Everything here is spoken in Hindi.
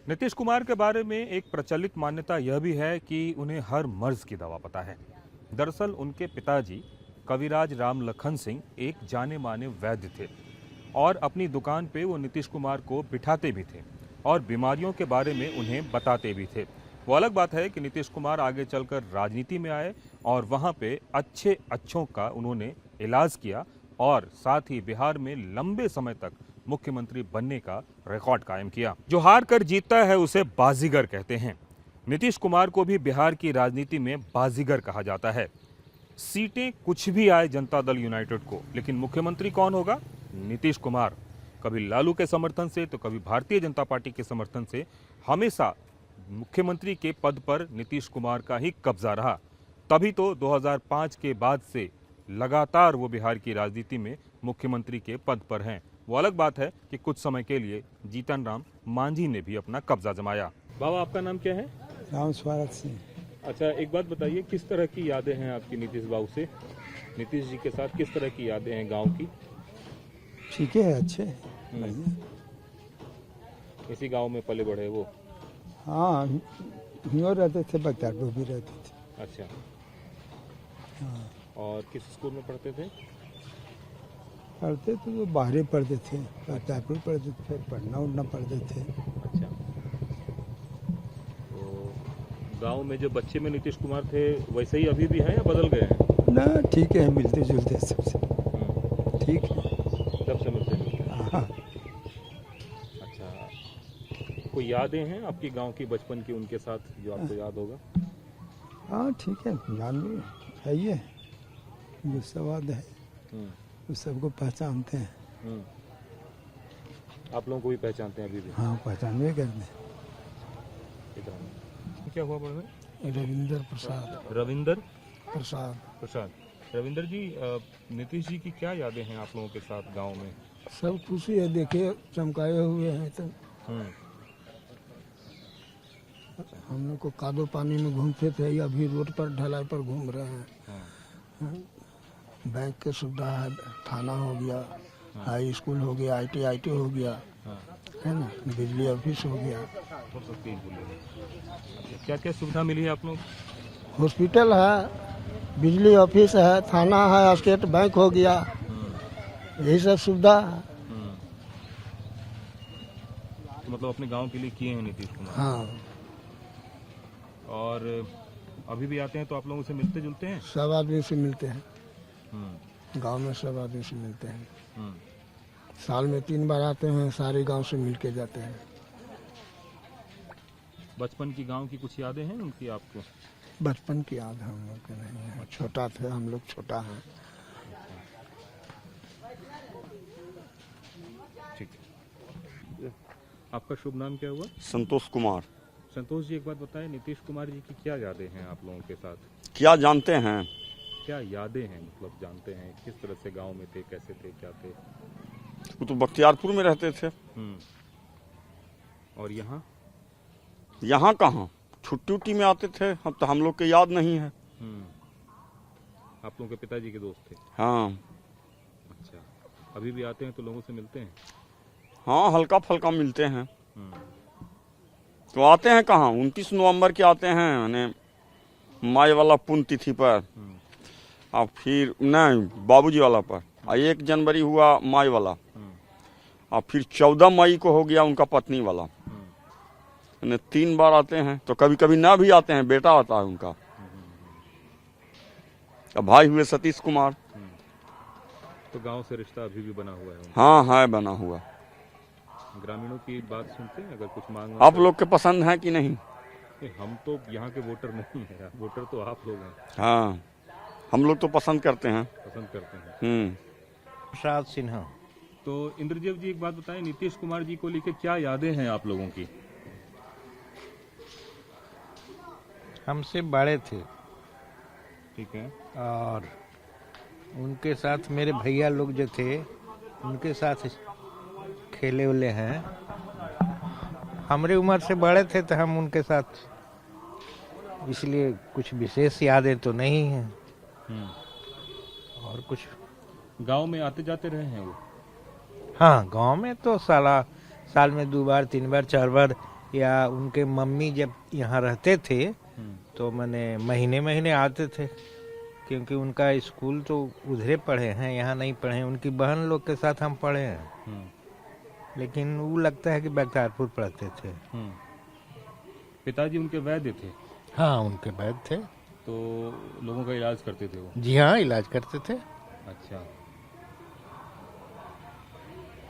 नीतीश कुमार के बारे में एक प्रचलित मान्यता यह भी है कि उन्हें हर मर्ज की दवा पता है। दरअसल उनके पिताजी कविराज राम लखन सिंह एक जाने माने वैद्य थे और अपनी दुकान पे वो नीतीश कुमार को बिठाते भी थे और बीमारियों के बारे में उन्हें बताते भी थे। वो अलग बात है कि नीतीश कुमार आगे चलकर राजनीति में आए और वहां पे अच्छों का उन्होंने इलाज किया और साथ ही बिहार में लंबे समय तक मुख्यमंत्री बनने का रिकॉर्ड कायम किया। जो हार कर जीतता है उसे बाजीगर कहते हैं। नीतीश कुमार को भी बिहार की राजनीति में बाजीगर कहा जाता है। सीटें कुछ भी आए जनता दल यूनाइटेड को, लेकिन मुख्यमंत्री कौन होगा? नीतीश कुमार। कभी लालू के समर्थन से तो कभी भारतीय जनता पार्टी के समर्थन से हमेशा मुख्यमंत्री के पद पर नीतीश कुमार का ही कब्जा रहा। तभी तो 2005 के बाद से लगातार वो बिहार की राजनीति में मुख्यमंत्री के पद पर हैं। वो अलग बात है कि कुछ समय के लिए जीतन राम मांझी ने भी अपना कब्जा जमाया। बाबा, आपका नाम क्या है? राम स्वराज सिंह। अच्छा, एक बात बताइए, किस तरह की यादें हैं आपकी नीतीश बाबू से? नीतीश जी के साथ किस तरह की यादें हैं गांव की? ठीक है, अच्छे हैं। इसी गांव में पले बढ़े वो? हाँ, यूँ रहते थे, बख्तियारपुर भी रहते थे। अच्छा। हाँ, और किस स्कूल में पढ़ते थे? पढ़ते थे तो बाहर पढ़ते थे, बख्तियारपुर पढ़ते थे, फिर पढ़ना उड़ना पढ़ते थे। अच्छा। तो गांव में जो बच्चे में नीतीश कुमार थे वैसे ही अभी भी हैं या बदल गए हैं? ना, ठीक है, मिलते जुलते सबसे ठीक है। सबसे मिलते जुलते हैं। हाँ। अच्छा, कोई यादें हैं आपकी गांव की बचपन की उनके साथ जो आपको याद होगा? हाँ, ठीक है, जान लो है ये जो सवाद है उस सबको पहचानते हैं। आप लोगों को भी पहचानते हैं अभी भी? हाँ, पहचानवे करते हैं। क्या हुआ पढ़ने? रविंदर प्रसाद। रविंदर प्रसाद। प्रसाद। रविंदर जी, नीतीश जी की क्या यादें हैं आप लोगों के साथ गांव में? सब खुशी है, देखिए चमकाए हुए हैं। तो हम लोग को कादो पानी में घूमते थे, अभी रोड पर ढलाई पर घूम रहे हैं। बैंक की सुविधा है, थाना हो गया, हाई स्कूल हो गया, IIT हो गया, है ना, बिजली ऑफिस हो गया। क्या क्या सुविधा मिली है आप लोग? हॉस्पिटल है, बिजली ऑफिस है, थाना है, स्टेट बैंक हो गया, यही सब सुविधा है। तो मतलब अपने गांव के लिए किए हैं नीतीश कुमार? हाँ। और अभी भी आते हैं तो आप लोगों से मिलते जुलते हैं? सब आदमी से मिलते हैं, गांव में सब आदमी से मिलते हैं। साल में 3 बार आते हैं, सारे गांव से मिल के जाते हैं। बचपन की गांव की कुछ यादें हैं उनकी आपको? बचपन की याद हम लोग के नहीं है, छोटा थे हम लोग, छोटा है। ठीक है। आपका शुभ नाम क्या हुआ? संतोष कुमार। संतोष जी, एक बात बताएं, नीतीश कुमार जी की क्या यादें हैं आप लोगों के साथ? क्या जानते हैं? क्या यादें हैं, मतलब जानते हैं किस तरह से गांव में थे, कैसे थे, क्या थे? वो तो बख्तियारपुर में रहते थे। और यहाँ? यहाँ कहाँ, छुट्टी उट्टी में आते थे। हम लोग के याद नहीं है। आप लोगों के पिताजी के दोस्त थे? हाँ। अच्छा, अभी भी आते हैं तो लोगों से मिलते हैं? हाँ, हल्का फल्का मिलते हैं। तो आते हैं कहाँ, 29 नवंबर के आते हैं, यानी माई वाला पुण्य तिथि पर, और फिर नहीं बाबूजी वाला पर, 1 जनवरी हुआ माई वाला, और फिर 14 मई को हो गया उनका पत्नी वाला। यानी 3 बार आते हैं। तो कभी कभी ना भी आते हैं, बेटा आता है उनका। अब भाई हुए सतीश कुमार। तो गांव से रिश्ता अभी भी बना हुआ है उनका? हाँ है, बना हुआ। ग्रामीणों की बात सुनते हैं अगर कुछ मांग? आप लोग के पसंद है कि नहीं? हम तो यहाँ के वोटर नहीं है, वोटर तो आप लोग हैं। हाँ, हम लोग तो पसंद करते हैं। पसंद करते हैं। प्रसाद सिन्हा। तो इंद्रजीत जी, एक बात बताएं, नीतीश कुमार जी को लेकर क्या यादें हैं आप लोगों की? हमसे बड़े थे। ठीक है। और उनके साथ मेरे भैया लोग जो थे उनके साथ खेले उले हैं। हमारे उम्र से बड़े थे तो हम उनके साथ, इसलिए कुछ विशेष यादें तो नहीं हैं। और कुछ गांव में आते जाते रहे हैं वो? हाँ, गांव में तो साल में 2 बार 3 बार 4 बार या उनके मम्मी जब यहाँ रहते थे तो मैंने महीने महीने आते थे, क्योंकि उनका स्कूल तो उधरे पढ़े हैं, यहाँ नहीं पढ़े हैं। उनकी बहन लोग के साथ हम पढ़े हैं, लेकिन वो लगता है कि बख्तियारपुर पढ़ते थे। पिताजी उनके वैद्य थे, हाँ, उनके वैद्य थे। तो लोगों का इलाज करते थे वो। जी हाँ, इलाज करते थे। अच्छा,